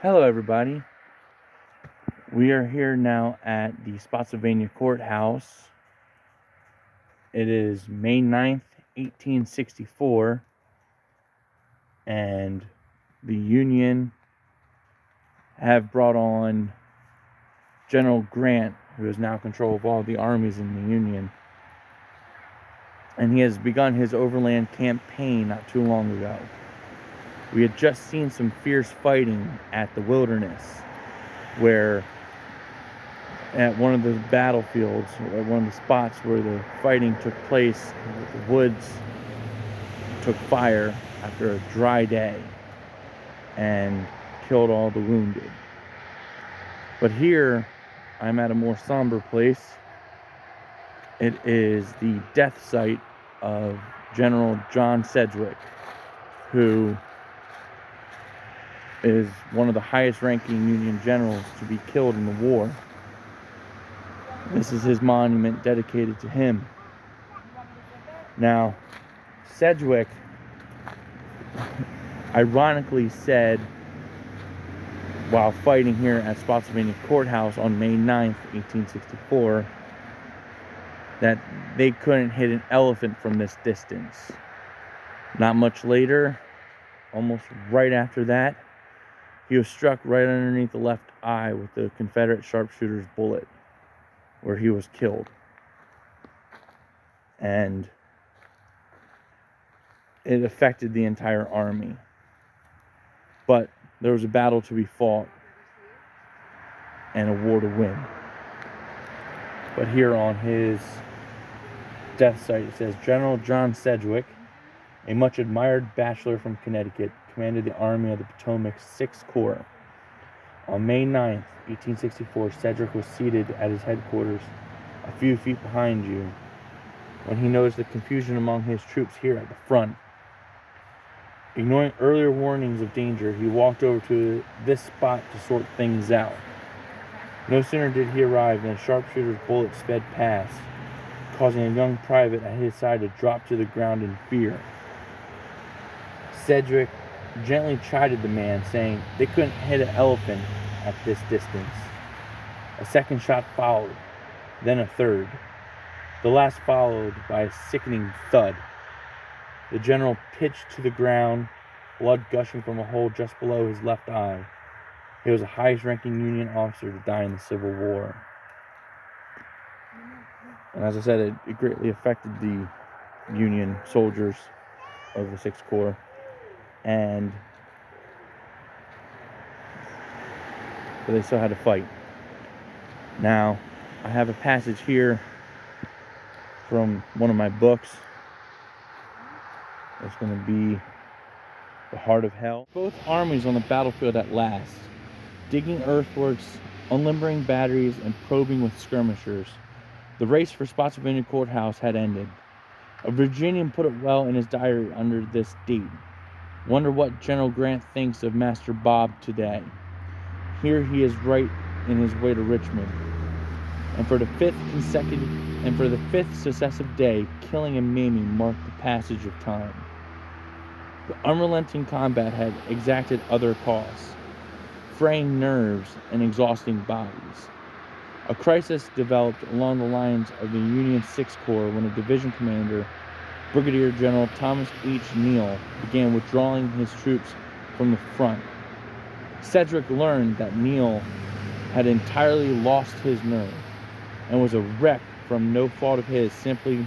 Hello, everybody. We are here now at the Spotsylvania Court House. It is May 9th, 1864, and the Union have brought on General Grant, who has now control of all the armies in the Union. And he has begun his Overland campaign not too long ago. We had just seen some fierce fighting at the Wilderness, where at one of the battlefields, at one of the spots where the fighting took place, the woods took fire after a dry day and killed all the wounded. But here, I'm at a more somber place. It is the death site of General John Sedgwick, who is one of the highest ranking Union generals to be killed in the war. This is his monument dedicated to him. Now, Sedgwick ironically said, while fighting here at Spotsylvania Court House on May 9th, 1864, that they couldn't hit an elephant from this distance. Not much later, almost right after that, he was struck right underneath the left eye with the Confederate sharpshooter's bullet, where he was killed. And it affected the entire army. But there was a battle to be fought and a war to win. But here on his death site, it says, General John Sedgwick, a much admired bachelor from Connecticut, commanded the Army of the Potomac's 6th Corps. On May 9th, 1864, Sedgwick was seated at his headquarters a few feet behind you when he noticed the confusion among his troops here at the front. Ignoring earlier warnings of danger, he walked over to this spot to sort things out. No sooner did he arrive than a sharpshooter's bullet sped past, causing a young private at his side to drop to the ground in fear. Sedgwick gently chided the man, saying they couldn't hit an elephant at this distance. A second shot followed, then a third, the last followed by a sickening thud. The general pitched to the ground, blood gushing from a hole just below his left eye. He was the highest-ranking Union officer to die in the Civil War. And as I said, it greatly affected the Union soldiers of the 6th Corps. But they still had to fight. Now, I have a passage here from one of my books. It's going to be The Heart of Hell. Both armies on the battlefield at last, digging earthworks, unlimbering batteries, and probing with skirmishers. The race for Spotsylvania Court House had ended. A Virginian put it well in his diary under this date. Wonder what General Grant thinks of Master Bob today. Here he is right in his way to Richmond. And for the fifth successive day, killing and maiming marked the passage of time. The unrelenting combat had exacted other costs, fraying nerves and exhausting bodies. A crisis developed along the lines of the Union 6th Corps when a division commander, Brigadier General Thomas H. Mule, began withdrawing his troops from the front. Sedgwick learned that Mule had entirely lost his nerve and was a wreck from no fault of his, simply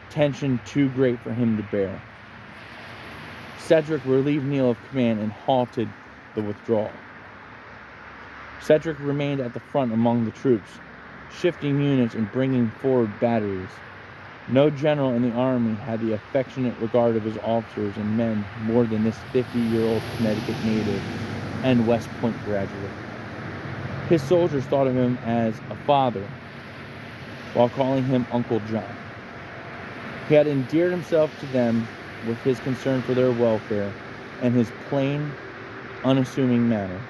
tension too great for him to bear. Sedgwick relieved Mule of command and halted the withdrawal. Sedgwick remained at the front among the troops, shifting units and bringing forward batteries. No general in the army had the affectionate regard of his officers and men more than this 50-year-old Connecticut native and West Point graduate. His soldiers thought of him as a father, while calling him Uncle John. He had endeared himself to them with his concern for their welfare and his plain, unassuming manner.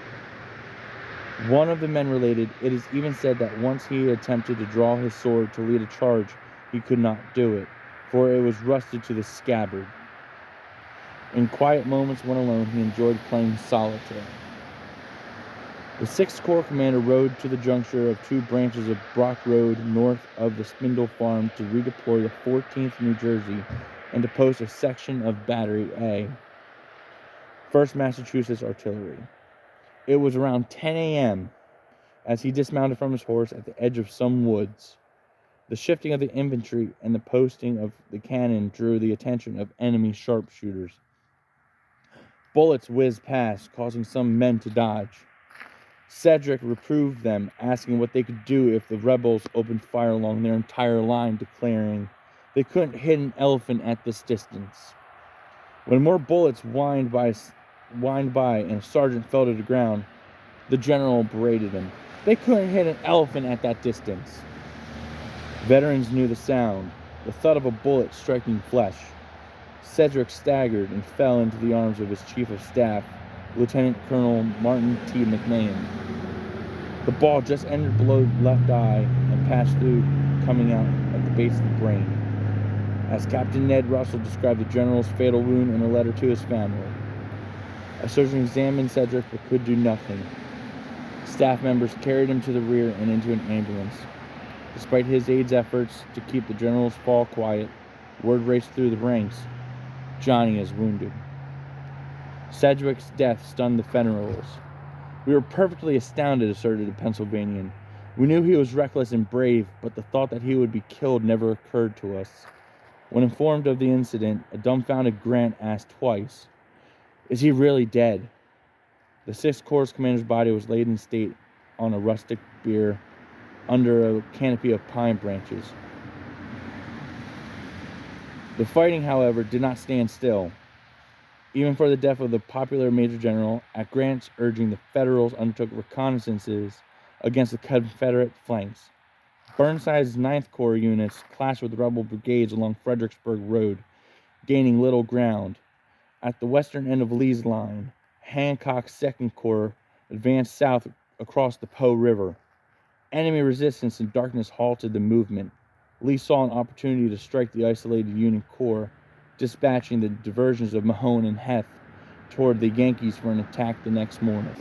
One of the men related, it is even said that once he attempted to draw his sword to lead a charge, he could not do it, for it was rusted to the scabbard. In quiet moments when alone, he enjoyed playing solitaire. The 6th Corps commander rode to the juncture of two branches of Brock Road north of the Spindle Farm to redeploy the 14th New Jersey and to post a section of Battery A, 1st Massachusetts Artillery. It was around 10 a.m. as he dismounted from his horse at the edge of some woods. The shifting of the infantry and the posting of the cannon drew the attention of enemy sharpshooters. Bullets whizzed past, causing some men to dodge. Cedric reproved them, asking what they could do if the rebels opened fire along their entire line, declaring they couldn't hit an elephant at this distance. When more bullets whined by and a sergeant fell to the ground, the general berated him. They couldn't hit an elephant at that distance. Veterans knew the sound, the thud of a bullet striking flesh. Cedric staggered and fell into the arms of his chief of staff, Lieutenant Colonel Martin T. McMahon. The ball just entered below the left eye and passed through, coming out at the base of the brain, as Captain Ned Russell described the general's fatal wound in a letter to his family. A surgeon examined Cedric but could do nothing. Staff members carried him to the rear and into an ambulance. Despite his aide's efforts to keep the general's fall quiet, word raced through the ranks: Johnny is wounded. Cedric's death stunned the Federals. We were perfectly astounded, asserted a Pennsylvanian. We knew he was reckless and brave, but the thought that he would be killed never occurred to us. When informed of the incident, a dumbfounded Grant asked twice, "Is he really dead?" The 6th Corps commander's body was laid in state on a rustic bier under a canopy of pine branches. The fighting, however, did not stand still. Even for the death of the popular Major General, at Grant's urging, the Federals undertook reconnaissances against the Confederate flanks. Burnside's 9th Corps units clashed with rebel brigades along Fredericksburg Road, gaining little ground. At the western end of Lee's line, Hancock's 2nd Corps advanced south across the Po River. Enemy resistance and darkness halted the movement. Lee saw an opportunity to strike the isolated Union Corps, dispatching the diversions of Mahone and Heth toward the Yankees for an attack the next morning.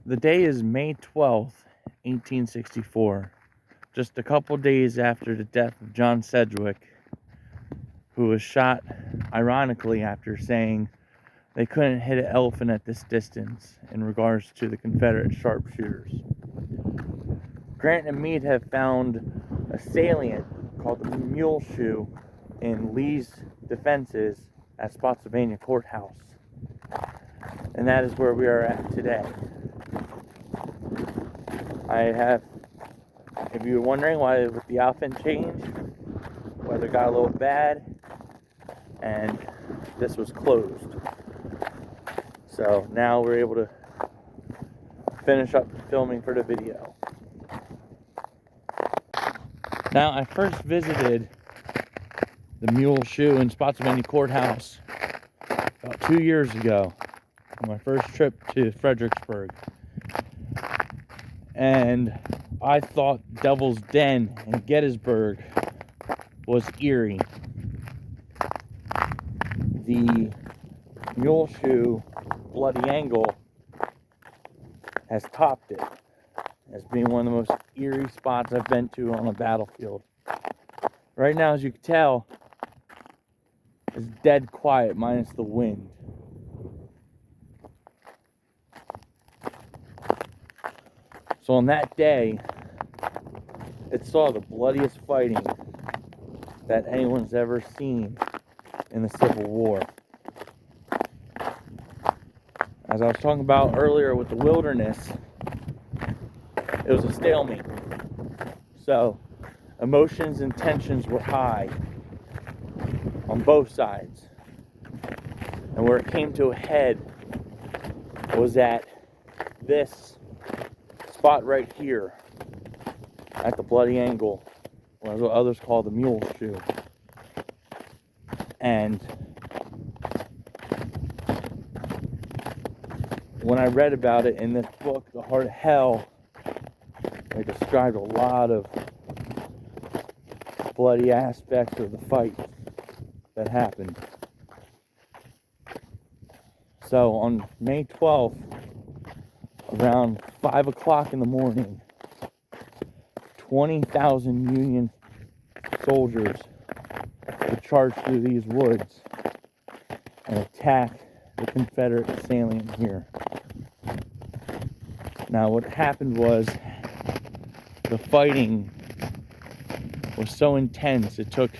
The day is May 12th, 1864, just a couple days after the death of John Sedgwick, who was shot, ironically, after saying they couldn't hit an elephant at this distance in regards to the Confederate sharpshooters. Grant and Meade have found a salient called the Mule Shoe in Lee's defenses at Spotsylvania Court House. And that is where we are at today. If you were wondering why with the outfit change, weather got a little bad, and this was closed. So now we're able to finish up filming for the video. Now, I first visited the Mule Shoe in Spotsylvania Court House about 2 years ago, on my first trip to Fredericksburg. And I thought Devil's Den in Gettysburg was eerie. The Mule Shoe Bloody Angle has topped it as being one of the most eerie spots I've been to on a battlefield. Right now, as you can tell, it's dead quiet minus the wind. So on that day, it saw the bloodiest fighting that anyone's ever seen in the Civil War. As I was talking about earlier with the wilderness, it was a stalemate. So emotions and tensions were high on both sides. And where it came to a head was at this spot right here at the Bloody Angle, or what others call the Mule Shoe. And when I read about it in this book, The Heart of Hell, they described a lot of bloody aspects of the fight that happened. So on May 12th, around 5 o'clock in the morning, 20,000 Union soldiers would charge through these woods and attack the Confederate salient here. Now, what happened was the fighting was so intense, it took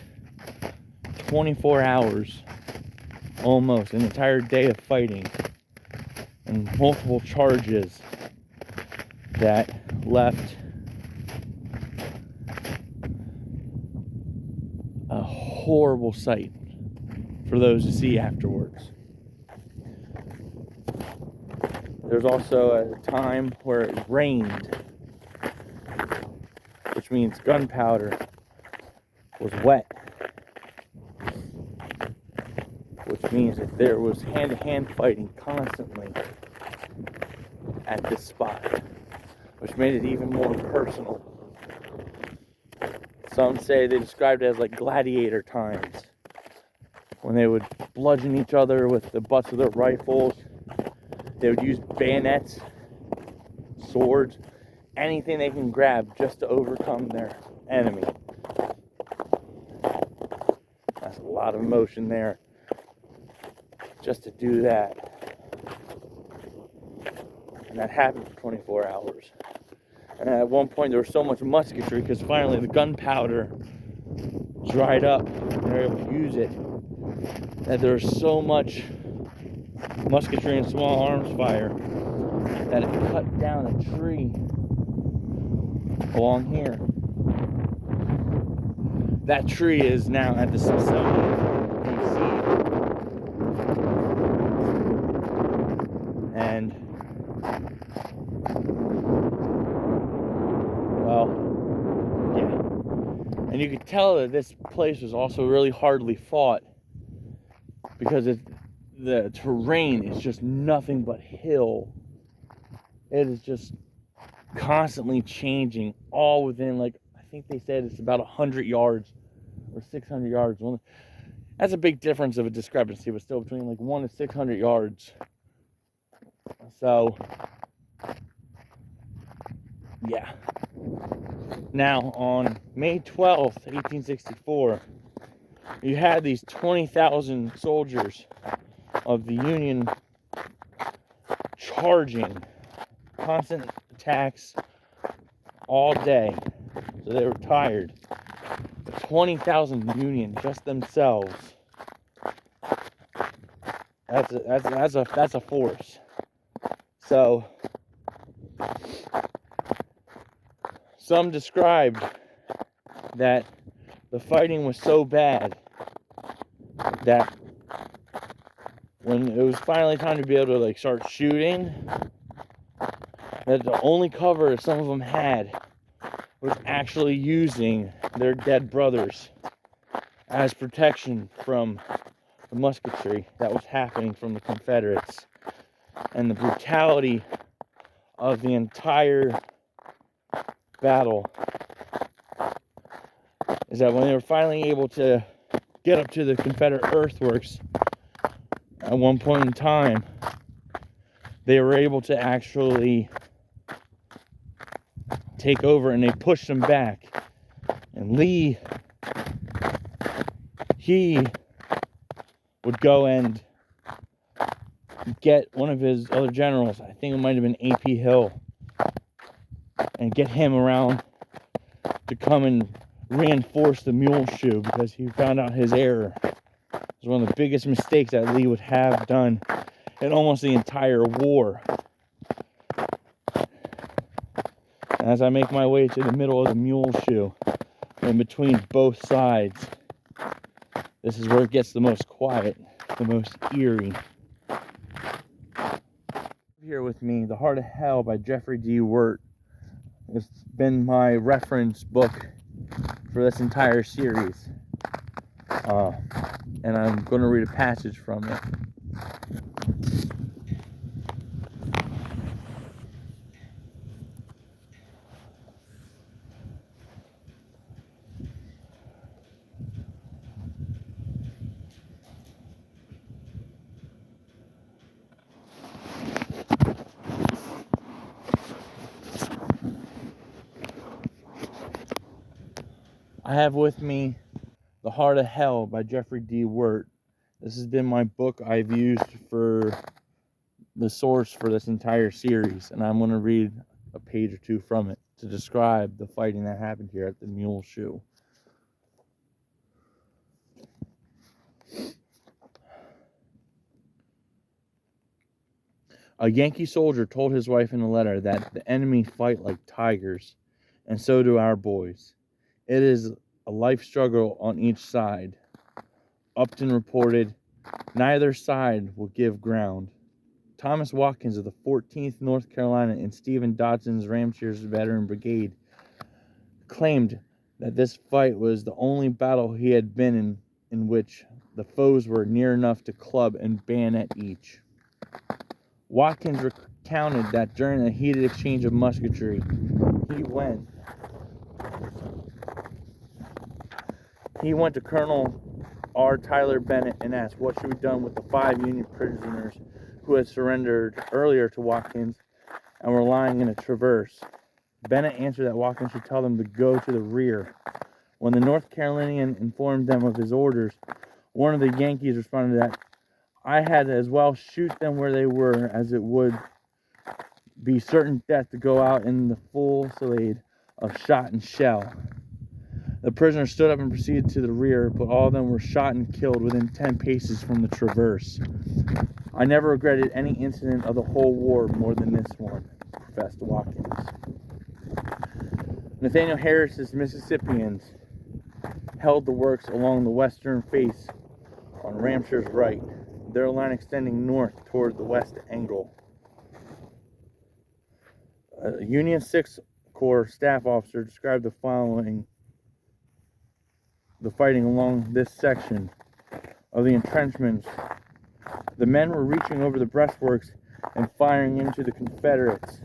24 hours, almost an entire day of fighting, and multiple charges that left a horrible sight for those to see afterwards. There's also a time where it rained, which means gunpowder was wet, which means that there was hand-to-hand fighting constantly at this spot, which made it even more personal. Some say they described it as like gladiator times, when they would bludgeon each other with the butts of their rifles. They would use bayonets, swords, anything they can grab just to overcome their enemy. That's a lot of emotion there, just to do that. And that happened for 24 hours. And at one point there was so much musketry, because finally the gunpowder dried up and they were able to use it, that there was so much musketry and small arms fire that it cut down a tree along here. That tree is now at the Spotsylvania DC. And well, yeah. And you could tell that this place was also really hardly fought, because the terrain is just nothing but hill. It is just constantly changing, all within, like, I think they said it's about 100 yards or 600 yards. That's a big difference of a discrepancy, but still between like 1 to 600 yards. So, yeah. Now, on May 12th, 1864, you had these 20,000 soldiers of the Union charging, constant attacks all day, so they were tired. 20,000 Union just themselves. That's a force. So some described that the fighting was so bad that when it was finally time to be able to like start shooting, that the only cover some of them had was actually using their dead brothers as protection from the musketry that was happening from the Confederates. And the brutality of the entire battle is that when they were finally able to get up to the Confederate earthworks, at one point in time, they were able to actually take over, and they pushed them back. And Lee, he would go and get one of his other generals, I think it might have been A.P. Hill, and get him around to come and reinforce the Mule shoe, because he found out his error. It was one of the biggest mistakes that Lee would have done in almost the entire war. And as I make my way to the middle of the Mule shoe, in between both sides, this is where it gets the most quiet, the most eerie. Here with me, The Heart of Hell by Jeffry D. Wert. It's been my reference book for this entire series. And I'm going to read a passage from it. I have with me The Heart of Hell by Jeffry D. Wert. This has been my book I've used for the source for this entire series, and I'm going to read a page or two from it to describe the fighting that happened here at the Mule Shoe. A Yankee soldier told his wife in a letter that the enemy fight like tigers, and so do our boys. It is a life struggle on each side. Upton reported, neither side will give ground. Thomas Watkins of the 14th North Carolina and Stephen Dodson's Ramshire's Veteran Brigade claimed that this fight was the only battle he had been in which the foes were near enough to club and bayonet each. Watkins recounted that during a heated exchange of musketry, he went to Colonel R. Tyler Bennett and asked what should be done with the 5 Union prisoners who had surrendered earlier to Watkins and were lying in a traverse. Bennett answered that Watkins should tell them to go to the rear. When the North Carolinian informed them of his orders, one of the Yankees responded that I had as well shoot them where they were, as it would be certain death to go out in the fusillade of shot and shell. The prisoners stood up and proceeded to the rear, but all of them were shot and killed within 10 paces from the traverse. I never regretted any incident of the whole war more than this one, professed Watkins. Nathaniel Harris's Mississippians held the works along the western face on Ramshire's right, their line extending north toward the west angle. A Union 6th Corps staff officer described the fighting along this section of the entrenchments. The men were reaching over the breastworks and firing into the Confederates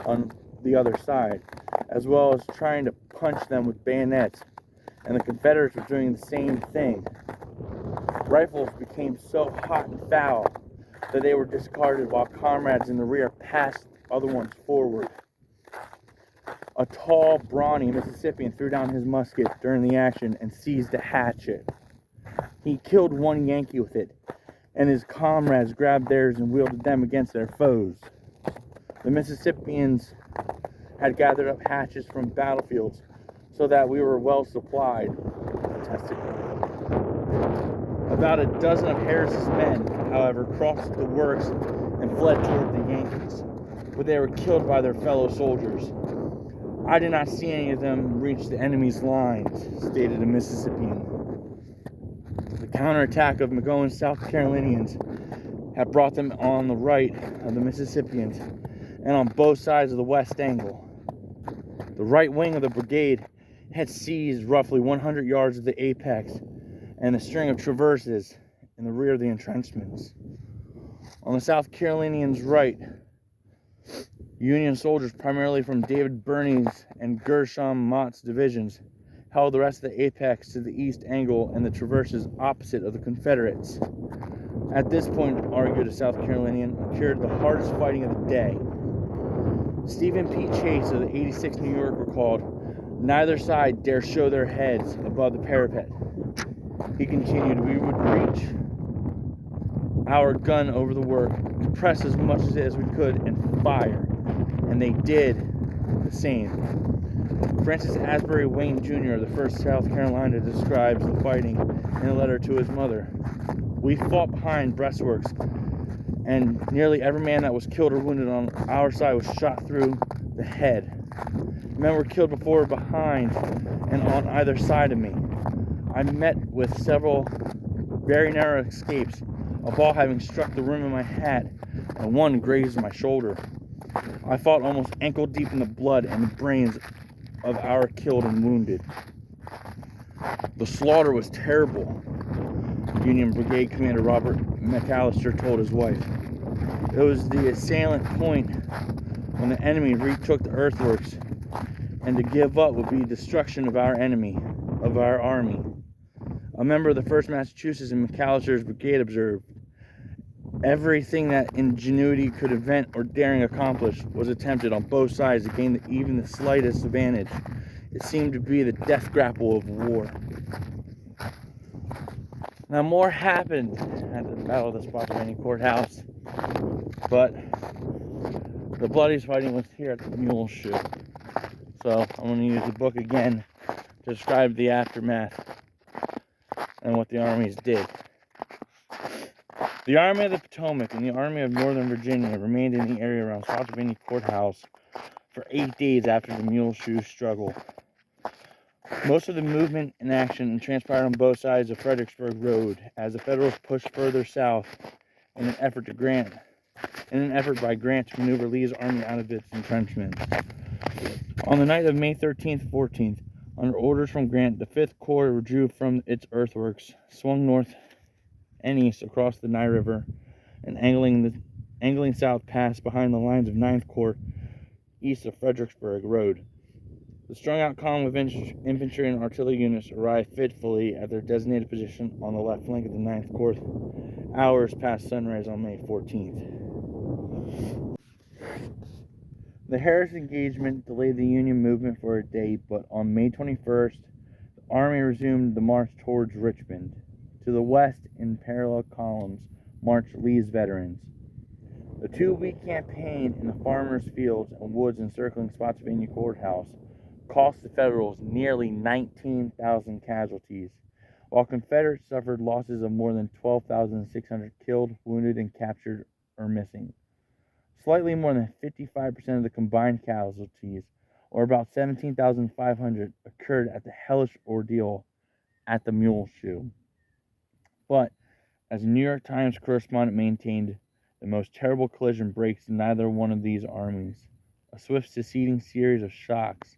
on the other side, as well as trying to punch them with bayonets, and the Confederates were doing the same thing. Rifles became so hot and foul that they were discarded while comrades in the rear passed other ones forward. A tall, brawny Mississippian threw down his musket during the action and seized a hatchet. He killed one Yankee with it, and his comrades grabbed theirs and wielded them against their foes. The Mississippians had gathered up hatchets from battlefields so that we were well supplied, protested. About a dozen of Harris's men, however, crossed the works and fled toward the Yankees, but they were killed by their fellow soldiers. I did not see any of them reach the enemy's lines, stated a Mississippian. The counterattack of McGowan's South Carolinians had brought them on the right of the Mississippians and on both sides of the west angle. The right wing of the brigade had seized roughly 100 yards of the apex and the string of traverses in the rear of the entrenchments. On the South Carolinians' right, Union soldiers, primarily from David Birney's and Gershom Mott's divisions, held the rest of the apex to the east angle and the traverses opposite of the Confederates. At this point, argued a South Carolinian, occurred the hardest fighting of the day. Stephen P. Chase of the 86th New York recalled, neither side dare show their heads above the parapet. He continued, we would reach our gun over the work, press as much as we could, and fire. And they did the same. Francis Asbury Wayne Jr. of the 1st South Carolina describes the fighting in a letter to his mother. We fought behind breastworks, and nearly every man that was killed or wounded on our side was shot through the head. Men were killed before, behind, and on either side of me. I met with several very narrow escapes, a ball having struck the rim of my hat, and one grazed my shoulder. I fought almost ankle deep in the blood and the brains of our killed and wounded. The slaughter was terrible, Union Brigade Commander Robert McAllister told his wife. It was the salient point when the enemy retook the earthworks, and to give up would be destruction of our enemy, of our army. A member of the 1st Massachusetts in McAllister's brigade observed, everything that ingenuity could invent or daring accomplish was attempted on both sides to gain even the slightest advantage It seemed to be the death grapple of war. Now, more happened at the Battle of the Spotsylvania Court House, but the bloodiest fighting was here at the Mule Shoe. So I'm going to use the book again to describe the aftermath and what the armies did. The Army of the Potomac and the Army of Northern Virginia remained in the area around Spotsylvania Court House for 8 days after the Mule Shoe struggle. Most of the movement and action transpired on both sides of Fredericksburg Road as the Federals pushed further south in an effort by Grant to maneuver Lee's army out of its entrenchments. On the night of May 13th, 14th, under orders from Grant, the 5th Corps withdrew from its earthworks, swung north and east across the Nye River, and angling south passed behind the lines of 9th Corps east of Fredericksburg Road. The strung-out column of infantry and artillery units arrived fitfully at their designated position on the left flank of the 9th Corps hours past sunrise on May 14th. The Harris engagement delayed the Union movement for a day, but on May 21st, the Army resumed the march towards Richmond. To the west, in parallel columns, marched Lee's veterans. The 2-week campaign in the farmers' fields and woods encircling Spotsylvania Court House cost the Federals nearly 19,000 casualties, while Confederates suffered losses of more than 12,600 killed, wounded, and captured or missing. Slightly more than 55% of the combined casualties, or about 17,500, occurred at the hellish ordeal at the Mule Shoe. But, as a New York Times correspondent maintained, the most terrible collision breaks neither one of these armies. A swift succeeding series of shocks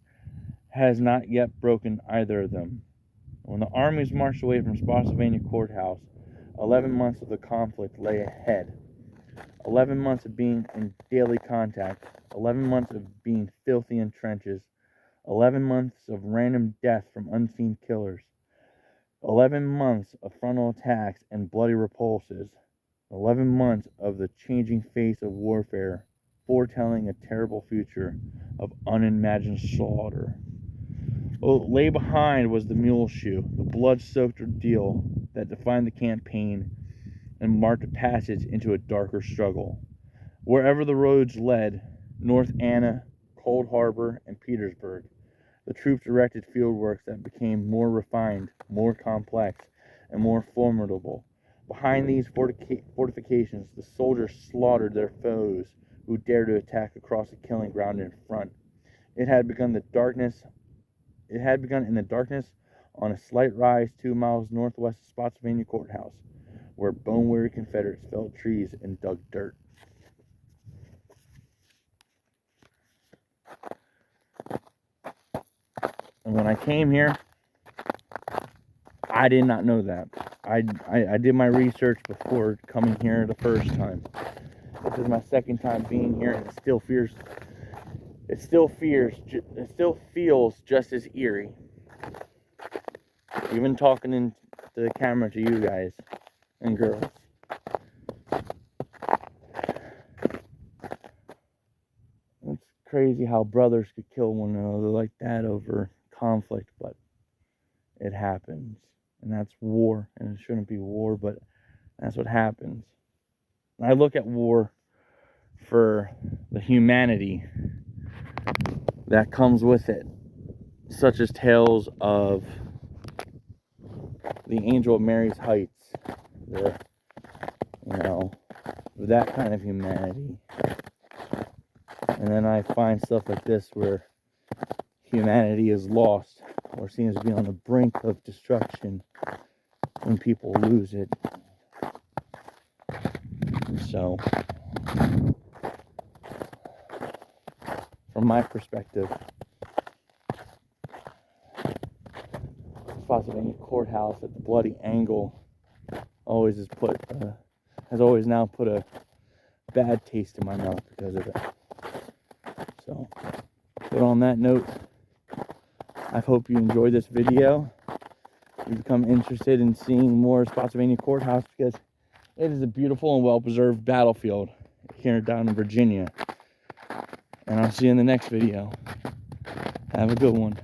has not yet broken either of them. When the armies marched away from Spotsylvania Court House, 11 months of the conflict lay ahead. 11 months of being in daily contact, 11 months of being filthy in trenches, 11 months of random death from unseen killers, 11 months of frontal attacks and bloody repulses, 11 months of the changing face of warfare, foretelling a terrible future of unimagined slaughter. What lay behind was the Mule Shoe, the blood-soaked ordeal that defined the campaign and marked a passage into a darker struggle. Wherever the roads led, North Anna, Cold Harbor, and Petersburg, the troops directed fieldworks that became more refined, more complex, and more formidable. Behind these fortifications, the soldiers slaughtered their foes who dared to attack across the killing ground in front. It had begun in the darkness on a slight rise 2 miles northwest of Spotsylvania Court House, where bone-weary Confederates felled trees and dug dirt. And when I came here, I did not know that. I did my research before coming here the first time. This is my second time being here, and it still feels just as eerie. Even talking into the camera to you guys and girls. It's crazy how brothers could kill one another like that over conflict, but it happens. And that's war, and it shouldn't be war, but that's what happens. And I look at war for the humanity that comes with it, such as tales of the Angel of Mary's Heights, that kind of humanity. And then I find stuff like this where humanity is lost or seems to be on the brink of destruction when people lose it. So, from my perspective, Spotsylvania Court House at the bloody angle has always now put a bad taste in my mouth because of it. So, but on that note, I hope you enjoyed this video. You become interested in seeing more Spotsylvania Court House because it is a beautiful and well-preserved battlefield here down in Virginia. And I'll see you in the next video. Have a good one.